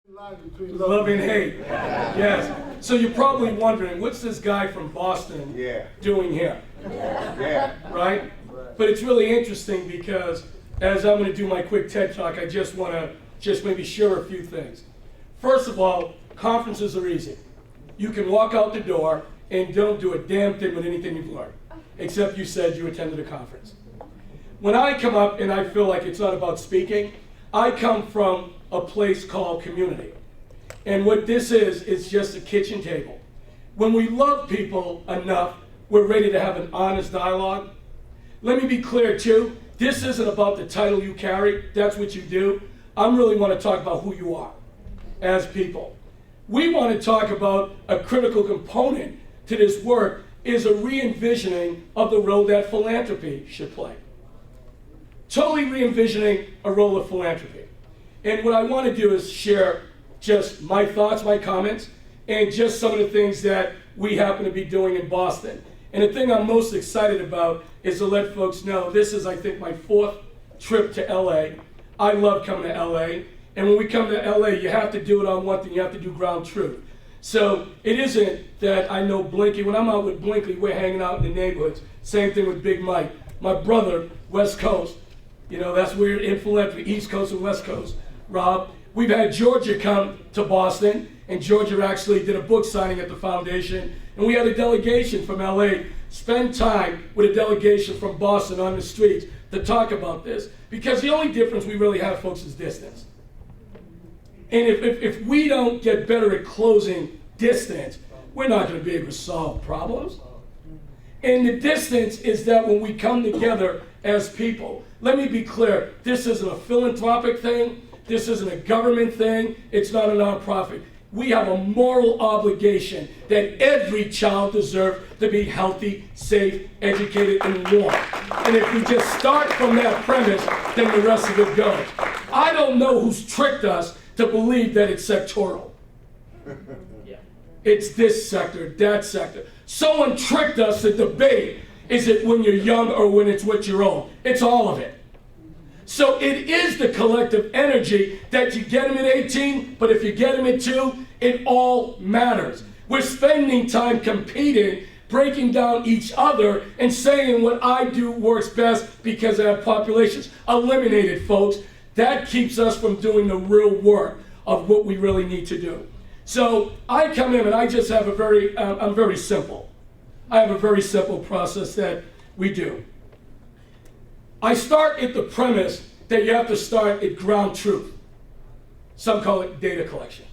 Love and hate. Yes. So you're probably wondering, what's this guy from Boston doing here? Right? But it's really interesting because as I'm going to do my quick TED Talk, I just want to maybe share a few things. First of all, conferences are easy. You can walk out the door and don't do a damn thing with anything you've learned, except you said you attended a conference. When I come up and I feel like it's not about speaking, I come from a place called community. And what this is just a kitchen table. When we love people enough, we're ready to have an honest dialogue. Let me be clear too, this isn't about the title you carry, that's what you do. I really want to talk about who you are as people. We want to talk about a critical component to this work is a re-envisioning of the role that philanthropy should play. Totally re-envisioning a role of philanthropy. And what I want to do is share just my thoughts, my comments, and just some of the things that we happen to be doing in Boston. And the thing I'm most excited about is to let folks know this is, I think, my 4th trip to LA. I love coming to LA. And when we come to LA, you have to do it on one thing, you have to do ground truth. So it isn't that I know Blinky. When I'm out with Blinky, we're hanging out in the neighborhoods. Same thing with Big Mike. My brother, West Coast, that's weird in philanthropy, East Coast and West Coast. Rob, we've had Georgia come to Boston, and Georgia actually did a book signing at the foundation, and we had a delegation from LA spend time with a delegation from Boston on the streets to talk about this, because the only difference we really have, folks, is distance. And if we don't get better at closing distance, we're not going to be able to solve problems. And the distance is that when we come together as people, let me be clear, this isn't a philanthropic thing, this isn't a government thing, it's not a nonprofit. We have a moral obligation that every child deserves to be healthy, safe, educated, and warm. And if we just start from that premise, then the rest of it goes. I don't know who's tricked us to believe that it's sectoral. It's this sector, that sector. Someone tricked us to debate, is it when you're young or when it's with your own? It's all of it. So it is the collective energy that you get them at 18, but if you get them at 2, it all matters. We're spending time competing, breaking down each other, and saying what I do works best because I have populations. Eliminate it, folks. That keeps us from doing the real work of what we really need to do. So I come in and I just have I'm very simple. I have a very simple process that we do. I start at the premise that you have to start at ground truth. Some call it data collection.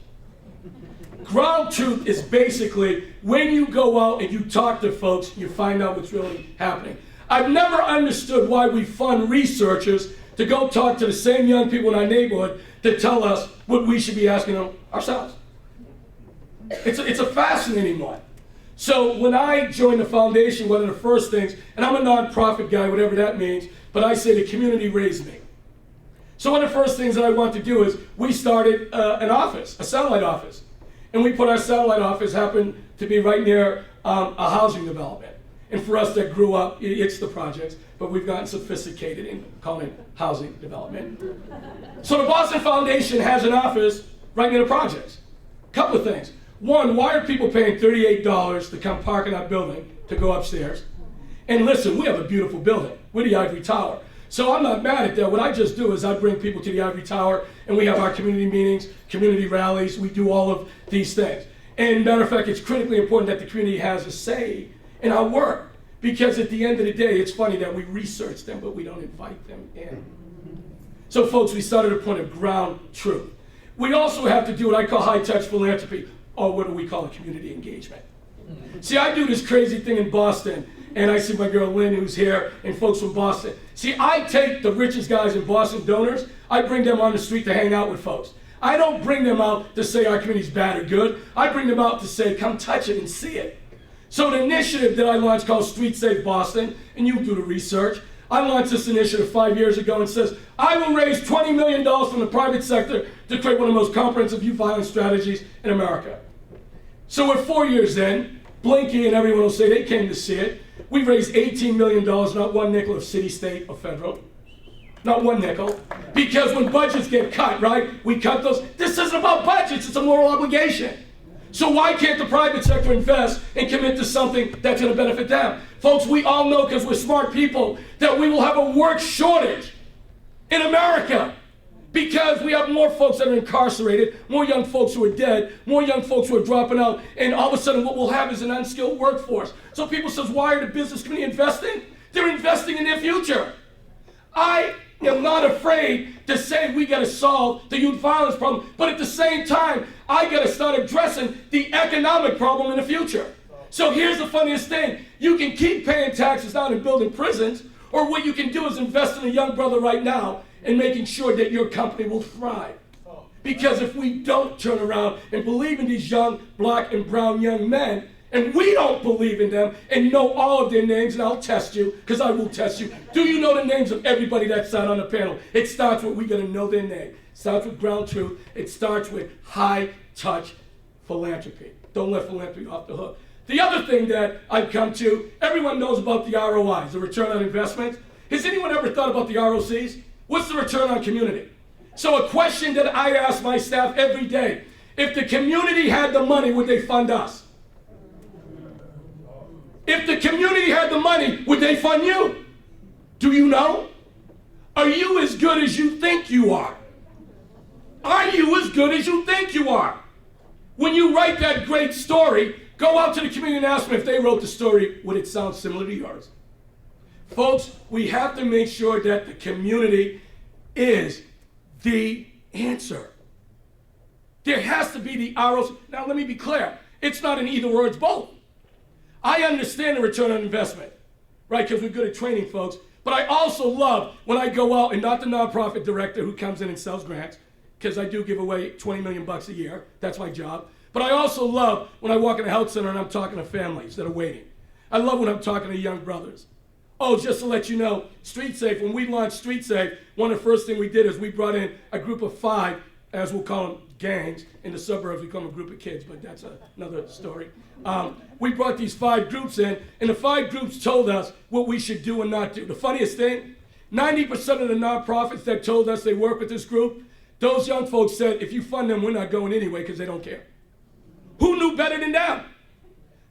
Ground truth is basically when you go out and you talk to folks, you find out what's really happening. I've never understood why we fund researchers to go talk to the same young people in our neighborhood to tell us what we should be asking them ourselves. It's a fascinating one. So when I joined the foundation, one of the first things, and I'm a nonprofit guy, whatever that means, but I say the community raised me. So one of the first things that I want to do is we started an office, a satellite office. And we put our satellite office, happened to be right near a housing development. And for us that grew up, it's the projects, but we've gotten sophisticated in calling it housing development. So the Boston Foundation has an office right near the projects. Couple of things. One, why are people paying $38 to come park in our building to go upstairs? And listen, we have a beautiful building. We're the Ivory Tower. So I'm not mad at that. What I just do is I bring people to the Ivory Tower and we have our community meetings, community rallies. We do all of these things. And matter of fact, it's critically important that the community has a say in our work. Because at the end of the day, it's funny that we research them, but we don't invite them in. So folks, we started a point of ground truth. We also have to do what I call high-touch philanthropy, or what do we call a community engagement. See, I do this crazy thing in Boston, and I see my girl Lynn who's here, and folks from Boston. See, I take the richest guys in Boston, donors, I bring them on the street to hang out with folks. I don't bring them out to say our community's bad or good. I bring them out to say, come touch it and see it. So the initiative that I launched called Street Safe Boston, and you do the research, I launched this initiative 5 years ago and says, I will raise $20 million from the private sector to create one of the most comprehensive youth violence strategies in America. So we're 4 years in, Blinky and everyone will say they came to see it. We've raised $18 million, not one nickel of city, state, or federal. Not one nickel. Because when budgets get cut, right, we cut those. This isn't about budget. a moral obligation. So why can't the private sector invest and commit to something that's going to benefit them? Folks, we all know, because we're smart people, that we will have a work shortage in America because we have more folks that are incarcerated, more young folks who are dead, more young folks who are dropping out, and all of a sudden what we'll have is an unskilled workforce. So people say, why are the business community investing? They're investing in their future. I am not afraid to say we got to solve the youth violence problem, but at the same time, I got to start addressing the economic problem in the future. So here's the funniest thing. You can keep paying taxes down and building prisons, or what you can do is invest in a young brother right now and making sure that your company will thrive. Because if we don't turn around and believe in these young black and brown young men, and we don't believe in them and know all of their names, and I'll test you, because I will test you. Do you know the names of everybody that sat on the panel? It starts with, we got to know their name. It starts with ground truth. It starts with high touch philanthropy. Don't let philanthropy off the hook. The other thing that I've come to, everyone knows about the ROIs, the return on investment. Has anyone ever thought about the ROCs? What's the return on community? So a question that I ask my staff every day, if the community had the money, would they fund us? If the community had the money, would they fund you? Do you know? Are you as good as you think you are? Are you as good as you think you are? When you write that great story, go out to the community and ask them if they wrote the story, would it sound similar to yours? Folks, we have to make sure that the community is the answer. There has to be the ROC. Now let me be clear. It's not an either or, it's both. I understand the return on investment, right? Because we're good at training folks. But I also love when I go out, and not the nonprofit director who comes in and sells grants, because I do give away $20 million a year. That's my job. But I also love when I walk in a health center and I'm talking to families that are waiting. I love when I'm talking to young brothers. Oh, just to let you know, Street Safe, when we launched Street Safe, one of the first things we did is we brought in a group of 5, as we'll call them, gangs. In the suburbs, we call them a group of kids, but that's another story. We brought these 5 groups in, and the 5 groups told us what we should do and not do. The funniest thing, 90% of the nonprofits that told us they work with this group, those young folks said, if you fund them, we're not going anyway because they don't care. Who knew better than them?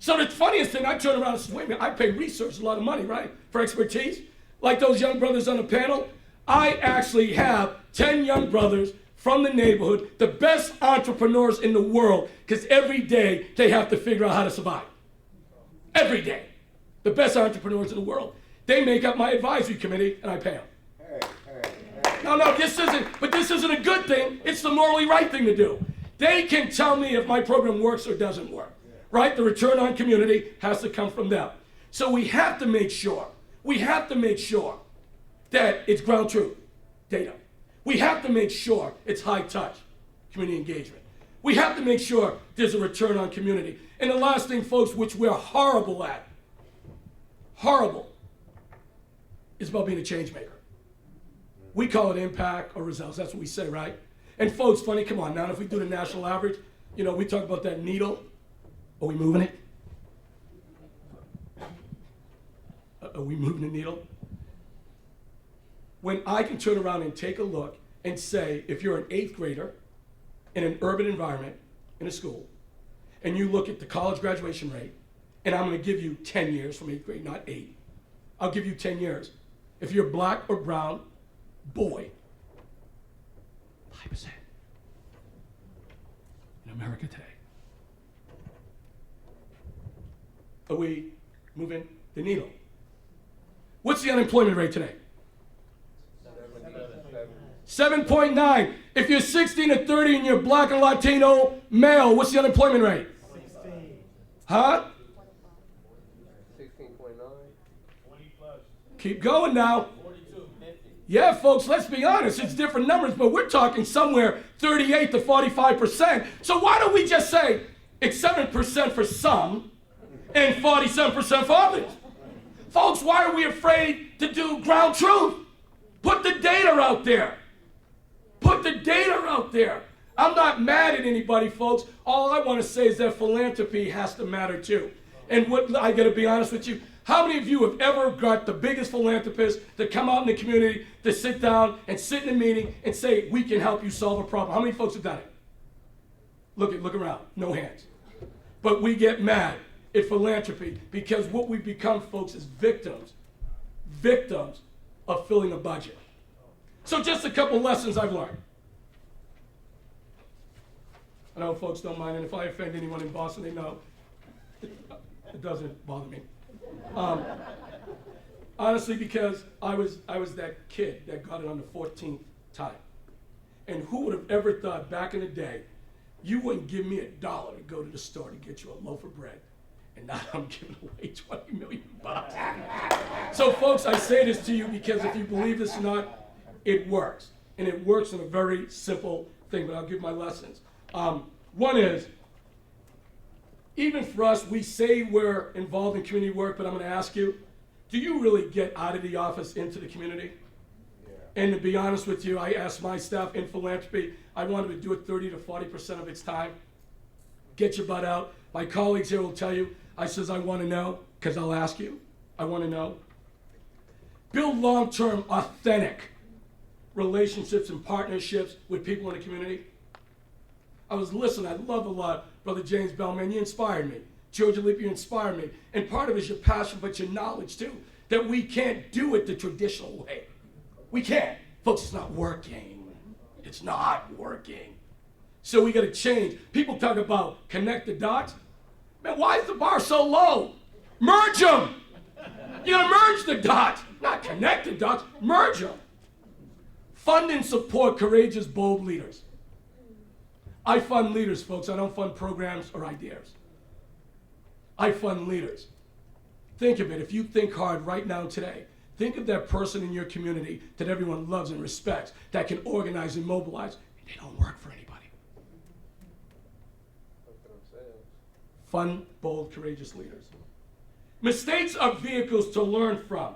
So the funniest thing, I turn around and say, wait a minute, I pay research a lot of money, right, for expertise. Like those young brothers on the panel, I actually have 10 young brothers from the neighborhood, the best entrepreneurs in the world, because every day they have to figure out how to survive. Every day. The best entrepreneurs in the world. They make up my advisory committee, and I pay them. No, this isn't a good thing. It's the morally right thing to do. They can tell me if my program works or doesn't work, right? The return on community has to come from them. So we have to make sure that it's ground truth, data. We have to make sure it's high touch, community engagement. We have to make sure there's a return on community. And the last thing, folks, which we're horrible at, is about being a change maker. We call it impact or results. That's what we say, right? And folks, funny, come on now, if we do the national average, you know, we talk about that needle. Are we moving it? Are we moving the needle? When I can turn around and take a look and say, if you're an 8th grader in an urban environment in a school, and you look at the college graduation rate, and I'm going to give you 10 years from 8th grade, not 8. I'll give you 10 years. If you're black or brown, boy, 5% in America today. Are we moving the needle? What's the unemployment rate today? 7.9. If you're 16 to 30 and you're black and Latino male, what's the unemployment rate? 16. Huh? 16.9. 20 plus. Keep going now. 42. 50. Yeah, folks, let's be honest. It's different numbers, but we're talking somewhere 38 to 45%. So why don't we just say it's 7% for some and 47% for others? Folks, why are we afraid to do ground truth? Put the data out there. Put the data out there. I'm not mad at anybody, folks. All I want to say is that philanthropy has to matter too. And what I got to be honest with you, how many of you have ever got the biggest philanthropists to come out in the community to sit down and sit in a meeting and say, we can help you solve a problem? How many folks have done it? Look around, no hands. But we get mad at philanthropy because what we become, folks, is victims of filling a budget. So just a couple lessons I've learned. I know folks don't mind, and if I offend anyone in Boston, they know it doesn't bother me. Honestly, because I was that kid that got it on the 14th time. And who would have ever thought back in the day, you wouldn't give me $1 to go to the store to get you a loaf of bread. And now I'm giving away $20 million. So folks, I say this to you because if you believe this or not, it works. And it works in a very simple thing, but I'll give my lessons. One is, even for us, we say we're involved in community work, but I'm going to ask you, do you really get out of the office into the community? Yeah. And to be honest with you, I asked my staff in philanthropy, I wanted to do it 30 to 40% of its time. Get your butt out. My colleagues here will tell you, I says, I want to know, because I'll ask you. I want to know. Build long-term, authentic relationships and partnerships with people in the community. I was listening, I love a lot, Brother James Bellman, you inspired me. Georgia Leap, you inspired me. And part of it is your passion, but your knowledge too, that we can't do it the traditional way. We can't. Folks, it's not working. It's not working. So we got to change. People talk about connect the dots. Man, why is the bar so low? Merge them. You got to merge the dots, not connect the dots, merge them. Fund and support courageous, bold leaders. I fund leaders, folks. I don't fund programs or ideas. I fund leaders. Think of it. If you think hard right now today, think of that person in your community that everyone loves and respects, that can organize and mobilize, and they don't work for anybody. Fund, bold, courageous leaders. Mistakes are vehicles to learn from.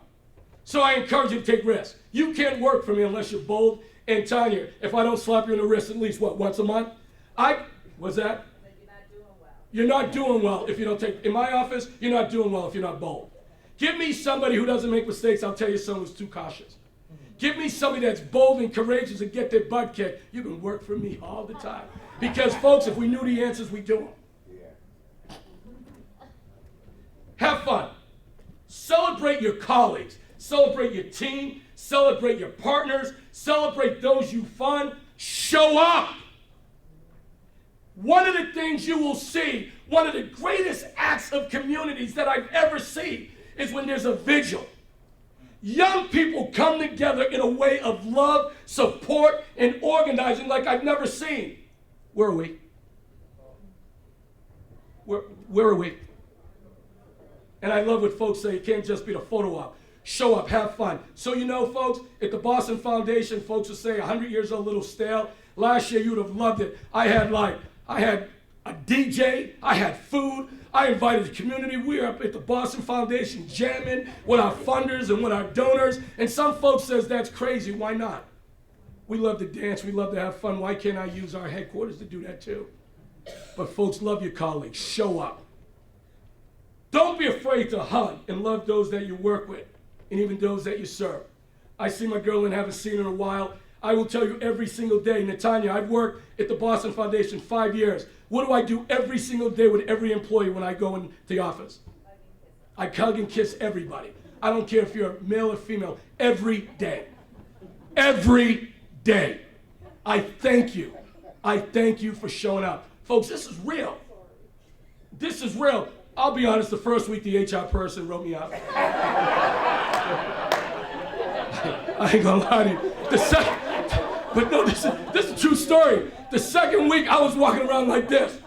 So I encourage you to take risks. You can't work for me unless you're bold. And Tanya, if I don't slap you in the wrist at least, once a month? What's that? You're not doing well. You're not doing well if you don't take, in my office, you're not doing well if you're not bold. Give me somebody who doesn't make mistakes, I'll tell you someone who's too cautious. Give me somebody that's bold and courageous and get their butt kicked. You can work for me all the time. Because folks, if we knew the answers, we'd do them. Have fun. Celebrate your colleagues. Celebrate your team. Celebrate your partners. Celebrate those you fund. Show up. One of the things you will see, one of the greatest acts of communities that I've ever seen is when there's a vigil. Young people come together in a way of love, support, and organizing like I've never seen. Where are we? Where are we? And I love what folks say, it can't just be the photo op. Show up, have fun. So you know, folks, at the Boston Foundation, folks will say 100 years old, a little stale. Last year, you would have loved it. I had a DJ, I had food, I invited the community. We were up at the Boston Foundation jamming with our funders and with our donors. And some folks says that's crazy, why not? We love to dance, we love to have fun. Why can't I use our headquarters to do that too? But folks, love your colleagues, show up. Don't be afraid to hug and love those that you work with and even those that you serve. I see my girl and haven't seen her in a while. I will tell you every single day, Natanya, I've worked at the Boston Foundation 5 years. What do I do every single day with every employee when I go in the office? I hug and kiss everybody. I don't care if you're male or female, every day. Every day. I thank you. I thank you for showing up. Folks, this is real. This is real. I'll be honest, the first week the HR person wrote me out. I ain't gonna lie to you. But no, this is a true story. The second week I was walking around like this.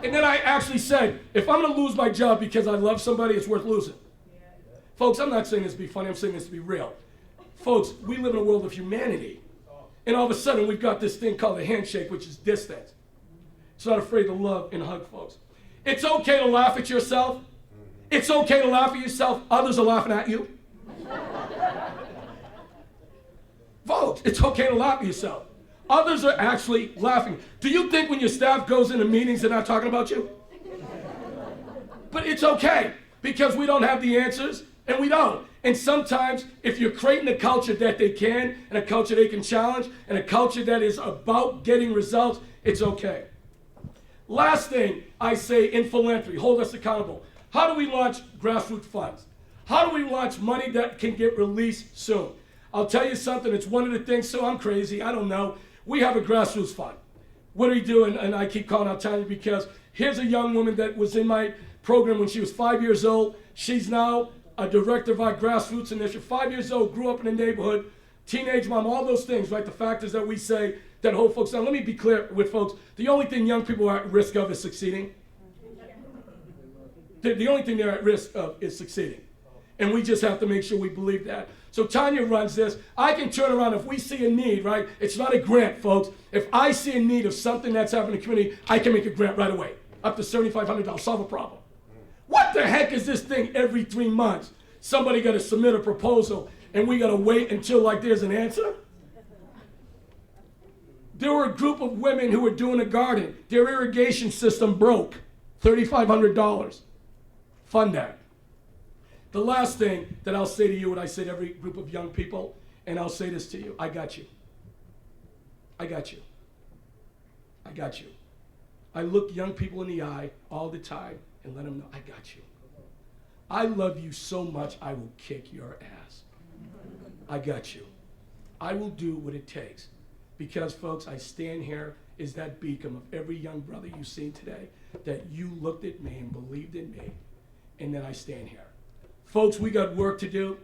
And then I actually said, if I'm gonna lose my job because I love somebody, it's worth losing. Folks, I'm not saying this to be funny, I'm saying this to be real. Folks, we live in a world of humanity. And all of a sudden we've got this thing called a handshake, which is distance. It's not afraid to love and hug folks. It's okay to laugh at yourself. It's okay to laugh at yourself. Others are laughing at you. Folks, it's okay to laugh at yourself. Others are actually laughing. Do you think when your staff goes into meetings they're not talking about you? But it's okay, because we don't have the answers. And we don't. And sometimes, if you're creating a culture that they can, and a culture they can challenge, and a culture that is about getting results, it's okay. Last thing I say in philanthropy, hold us accountable. How do we launch grassroots funds? How do we launch money that can get released soon? I'll tell you something, it's one of the things, so I'm crazy, I don't know. We have a grassroots fund. What do we do? And I keep calling out Tanya because here's a young woman that was in my program when she was 5 years old. She's now a director of our grassroots initiative. 5 years old, grew up in the neighborhood, teenage mom, all those things, right? The factors that we say that hold folks down. Let me be clear with folks. The only thing young people are at risk of is succeeding. The only thing they're at risk of is succeeding. And we just have to make sure we believe that. So Tanya runs this. I can turn around if we see a need, right? It's not a grant, folks. If I see a need of something that's happening in the community, I can make a grant right away. Up to $7,500, solve a problem. What the heck is this thing every 3 months? Somebody got to submit a proposal and we got to wait until like there's an answer? There were a group of women who were doing a garden. Their irrigation system broke. $3,500. Fund that. The last thing that I'll say to you, what I say to every group of young people, and I'll say this to you, I got you. I got you. I got you. I look young people in the eye all the time and let them know, I got you. I love you so much, I will kick your ass. I got you. I will do what it takes. Because, folks, I stand here as that beacon of every young brother you've seen today, that you looked at me and believed in me, and then I stand here. Folks, we got work to do.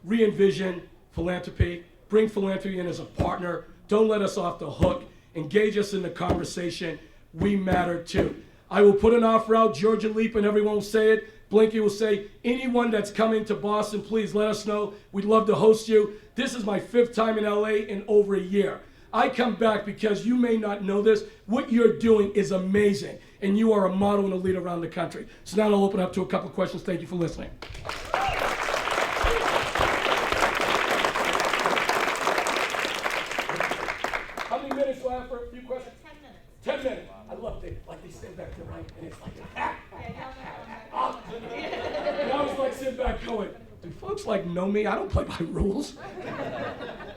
Re-envision philanthropy. Bring philanthropy in as a partner. Don't let us off the hook. Engage us in the conversation. We matter too. I will put an offer out. Georgia Leap and everyone will say it. Blinky will say, anyone that's coming to Boston, please let us know. We'd love to host you. This is my 5th time in LA in over a year. I come back because you may not know this. What you're doing is amazing. And you are a model and a leader around the country. So now I'll open up to a couple of questions. Thank you for listening. How many minutes do I have for a few questions? 10 minutes. 10 minutes. I love it. Like they stand back there, right? And it's like, and I was like sitting back going, do folks like know me? I don't play by rules.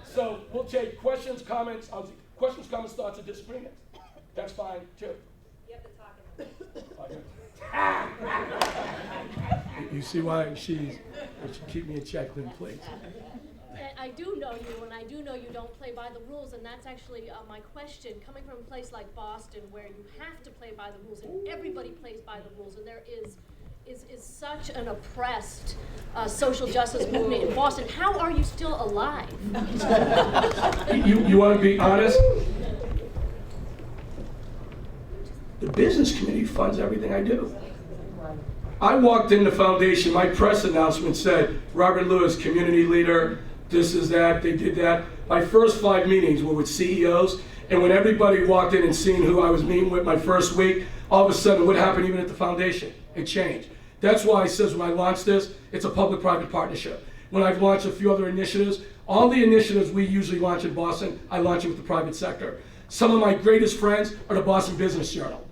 So we'll take questions, comments, thoughts, and disagreements. That's fine too. You have to talk in You see why she keep me in check, then please. I do know you, and I do know you don't play by the rules, and that's actually my question. Coming from a place like Boston, where you have to play by the rules, and everybody plays by the rules, and there is such an oppressed social justice movement in Boston. How are you still alive? You want to be honest? The business community funds everything I do. I walked in the foundation, my press announcement said, Robert Lewis, community leader, this is that, they did that. My first 5 meetings were with CEOs, and when everybody walked in and seen who I was meeting with my first week, all of a sudden what happened even at the foundation? It changed. That's why I says when I launched this, it's a public-private partnership. When I've launched a few other initiatives, all the initiatives we usually launch in Boston, I launch it with the private sector. Some of my greatest friends are the Boston Business Journal.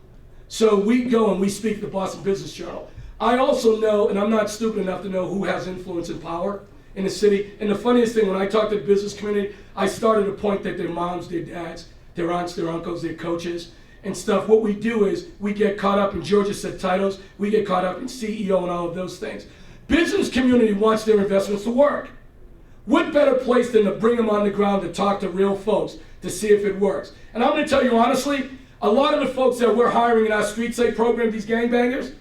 So we go and we speak at the Boston Business Journal. I also know, and I'm not stupid enough to know who has influence and power in the city. And the funniest thing, when I talk to the business community, I started to point that their moms, their dads, their aunts, their uncles, their coaches, and stuff. What we do is we get caught up in, Georgia said titles, we get caught up in CEO and all of those things. Business community wants their investments to work. What better place than to bring them on the ground to talk to real folks to see if it works? And I'm going to tell you honestly, a lot of the folks that we're hiring in our Street Safe program, these gangbangers,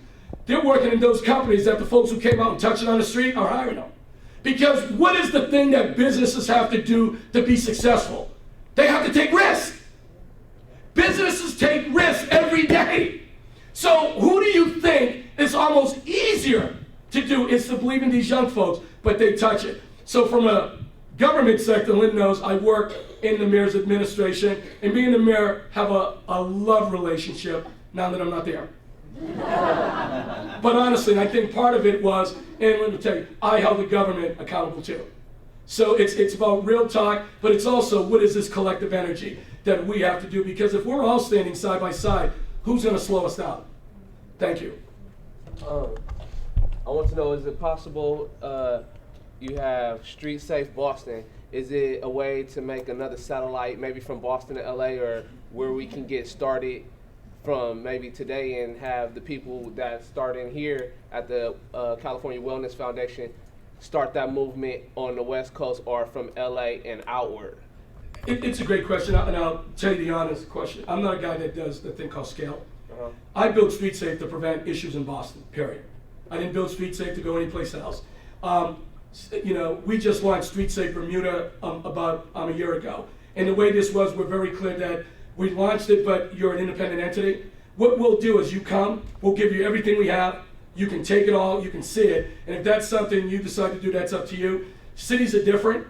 they're working in those companies that the folks who came out and touched it on the street are hiring them. Because what is the thing that businesses have to do to be successful? They have to take risks. Businesses take risks every day. So who do you think is almost easier to do is to believe in these young folks, but they touch it. So from a government sector, Lynn knows I work in the mayor's administration, and me and the mayor have a love relationship now that I'm not there. But honestly, and I think part of it was, and let me tell you, I held the government accountable too. So it's about real talk, but it's also what is this collective energy that we have to do, because if we're all standing side by side, who's going to slow us down? Thank you. I want to know, is it possible you have Street Safe Boston? Is it a way to make another satellite, maybe from Boston to LA, or where we can get started from maybe today and have the people that start in here at the California Wellness Foundation start that movement on the West Coast or from LA and outward? It's a great question, and I'll tell you the honest question. I'm not a guy that does the thing called scale. Uh-huh. I built Street Safe to prevent issues in Boston, period. I didn't build Street Safe to go anyplace else. We just launched Street Safe Bermuda about a year ago. And the way this was, we're very clear that we launched it, but you're an independent entity. What we'll do is you come, we'll give you everything we have. You can take it all, you can see it. And if that's something you decide to do, that's up to you. Cities are different.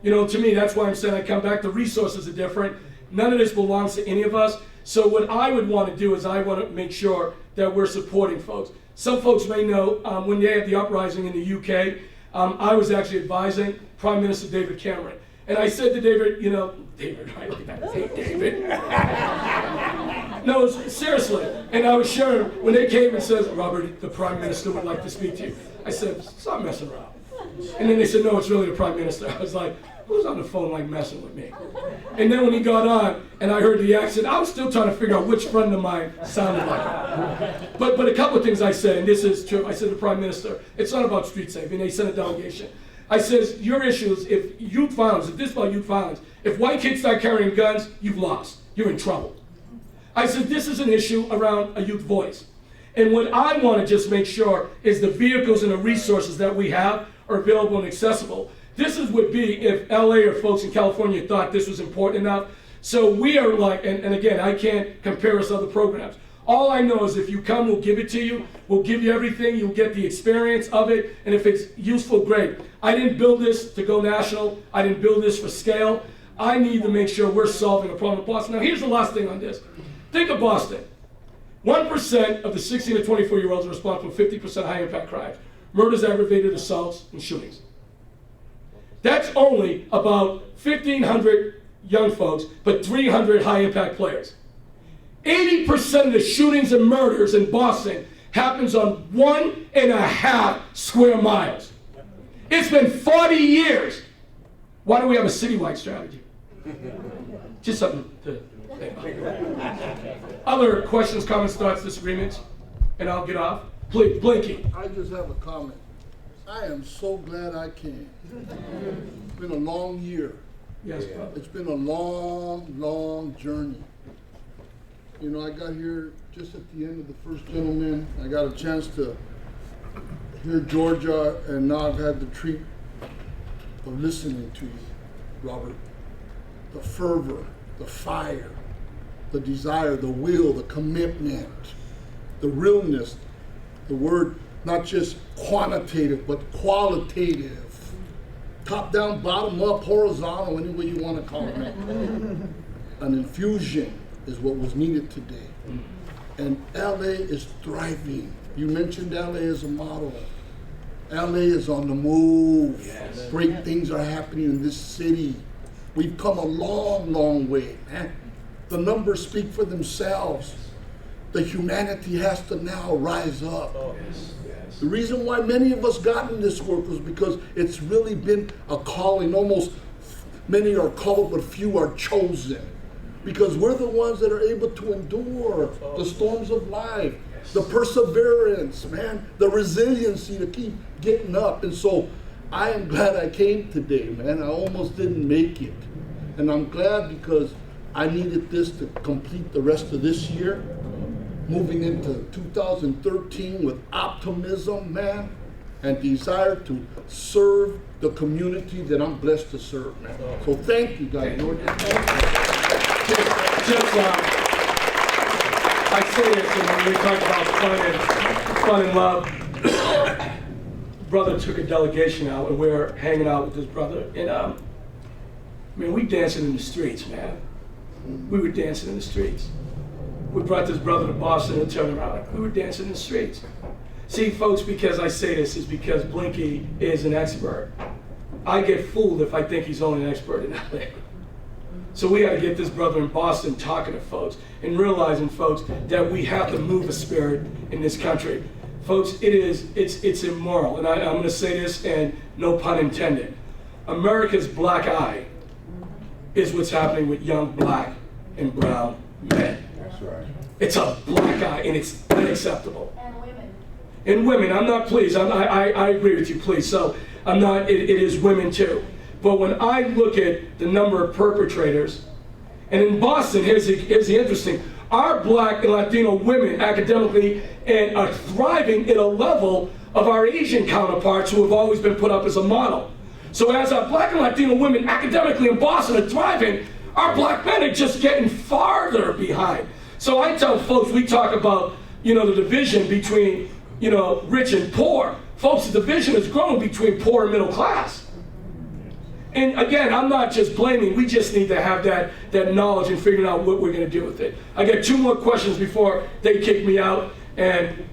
To me, that's why I'm saying I come back. The resources are different. None of this belongs to any of us. So what I would want to do is I want to make sure that we're supporting folks. Some folks may know when they had the uprising in the UK, I was actually advising Prime Minister David Cameron. And I said to David, David, right? Look at that name, David. No, seriously. And I was sure when they came and said, Robert, the Prime Minister would like to speak to you. I said, stop messing around. And then they said, no, it's really the Prime Minister. I was like, who's on the phone like messing with me? And then when he got on and I heard the accent, I was still trying to figure out which friend of mine sounded like. But a couple of things I said, and this is true. I said to the Prime Minister, it's not about Street Safe. And they sent a delegation. I says, your issue is if youth violence, if this is about youth violence, if white kids start carrying guns, you've lost. You're in trouble. I said, this is an issue around a youth voice. And what I want to just make sure is the vehicles and the resources that we have are available and accessible. This would be if LA or folks in California thought this was important enough. So we are like, and again, I can't compare us to other programs. All I know is if you come, we'll give it to you. We'll give you everything. You'll get the experience of it. And if it's useful, great. I didn't build this to go national. I didn't build this for scale. I need to make sure we're solving a problem in Boston. Now, here's the last thing on this. Think of Boston. 1% of the 16 to 24-year-olds are responsible for 50% high-impact crimes. Murders, aggravated assaults, and shootings. That's only about 1,500 young folks, but 300 high-impact players. 80% of the shootings and murders in Boston happens on 1.5 square miles. It's been 40 years. Why don't we have a citywide strategy? Just something to think about. Other questions, comments, thoughts, disagreements? And I'll get off. Please, Blinky. I just have a comment. I am so glad I came. It's been a long year. Yes, brother. It's been a long, long journey. I got here just at the end of the first gentleman. I got a chance to hear Georgia, and now I've had the treat of listening to you, Robert. The fervor, the fire, the desire, the will, the commitment, the realness, the word not just quantitative, but qualitative. Top down, bottom up, horizontal, any way you want to call it. An infusion is what was needed today. And LA is thriving. You mentioned LA as a model. LA is on the move. Yes. Great things are happening in this city. We've come a long, long way, man. The numbers speak for themselves. The humanity has to now rise up. Oh, yes. The reason why many of us got in this work was because it's really been a calling. Almost many are called, but few are chosen. Because we're the ones that are able to endure the storms of life, the perseverance, man, the resiliency to keep getting up. And so I am glad I came today, man. I almost didn't make it. And I'm glad because I needed this to complete the rest of this year, moving into 2013 with optimism, man, and desire to serve the community that I'm blessed to serve, man. So thank you, guys. I say this, and when we talk about fun and love, brother took a delegation out, and we're hanging out with his brother, and we dancing in the streets, man. We were dancing in the streets. We brought this brother to Boston and turned around. We were dancing in the streets. See, folks, because I say this is because Blinky is an expert. I get fooled if I think he's only an expert in LA. So we got to get this brother in Boston talking to folks and realizing, folks, that we have to move a spirit in this country. Folks, it's immoral, and I'm going to say this, and no pun intended. America's black eye is what's happening with young black and brown men. That's right. It's a black eye, and it's unacceptable. And women. And women, I'm not pleased. I agree with you, please. So I'm not. It is women too. But when I look at the number of perpetrators, and in Boston, here's the interesting. Our black and Latino women academically and are thriving at a level of our Asian counterparts who have always been put up as a model. So as our black and Latino women academically in Boston are thriving, our black men are just getting farther behind. So I tell folks, we talk about, the division between, rich and poor. Folks, the division has grown between poor and middle class. And again, I'm not just blaming, we just need to have that knowledge and figuring out what we're going to do with it. I got 2 more questions before they kick me out, and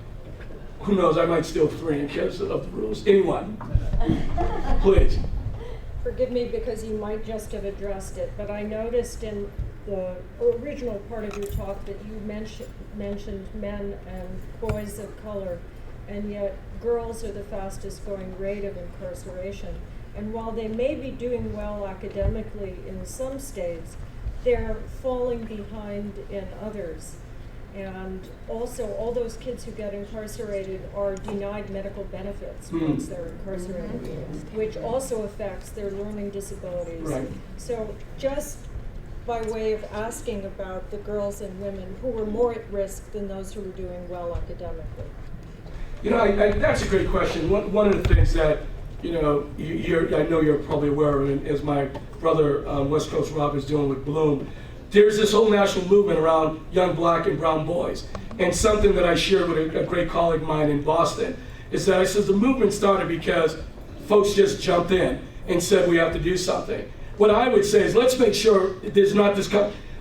who knows, I might steal 3 in case of the rules. Anyone? Please. Forgive me because you might just have addressed it, but I noticed in the original part of your talk that you mentioned men and boys of color, and yet girls are the fastest growing rate of incarceration. And while they may be doing well academically in some states, they're falling behind in others. And also, all those kids who get incarcerated are denied medical benefits once they're incarcerated, which also affects their learning disabilities. Right. So just by way of asking about the girls and women who were more at risk than those who were doing well academically. That's a great question. One of the things that, I know you're probably aware of, and as my brother, West Coast Rob, is doing with Bloom, there's this whole national movement around young black and brown boys. And something that I shared with a great colleague of mine in Boston is that I said the movement started because folks just jumped in and said we have to do something. What I would say is let's make sure there's not this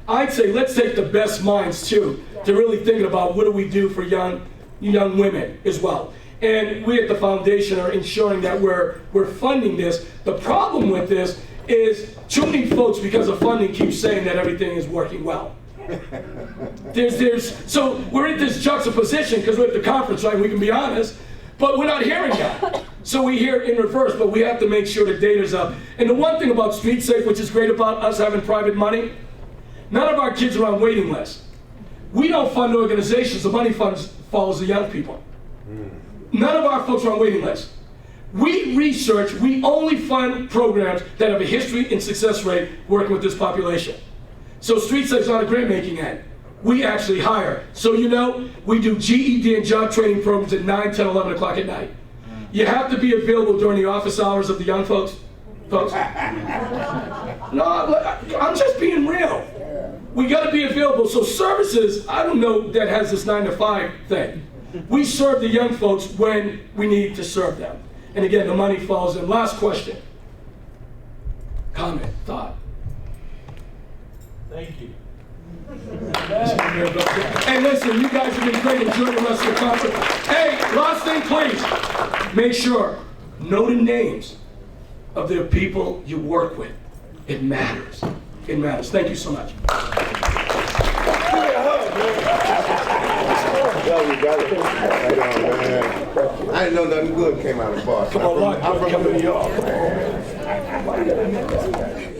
I'd say let's take the best minds too to really thinking about what do we do for young women as well. And we at the foundation are ensuring that we're funding this. The problem with this is too many folks, because of funding, keep saying that everything is working well. So we're in this juxtaposition because we're at the conference, right? We can be honest, but we're not hearing that. So we hear in reverse, but we have to make sure the data's up. And the one thing about Street Safe, which is great about us having private money, none of our kids are on waiting lists. We don't fund organizations. The money follows the young people. None of our folks are on waiting lists. We only fund programs that have a history and success rate working with this population. So Street Safe's not a grant making end. We actually hire. So we do GED and job training programs at 9, 10, 11 o'clock at night. You have to be available during the office hours of the young folks. No, I'm just being real. We got to be available. So services, I don't know that has this 9 to 5 thing. We serve the young folks when we need to serve them. And again, the money falls in. Last question. Comment, thought. Thank you. Hey, listen, you guys have been great. Enjoy the rest of the conference. Hey, last thing, please. Make sure, know the names of the people you work with. It matters. It matters. Thank you so much. Well, we got it. Right on, man. I didn't know nothing good came out of Boston. Come on, I'm from New New York. York.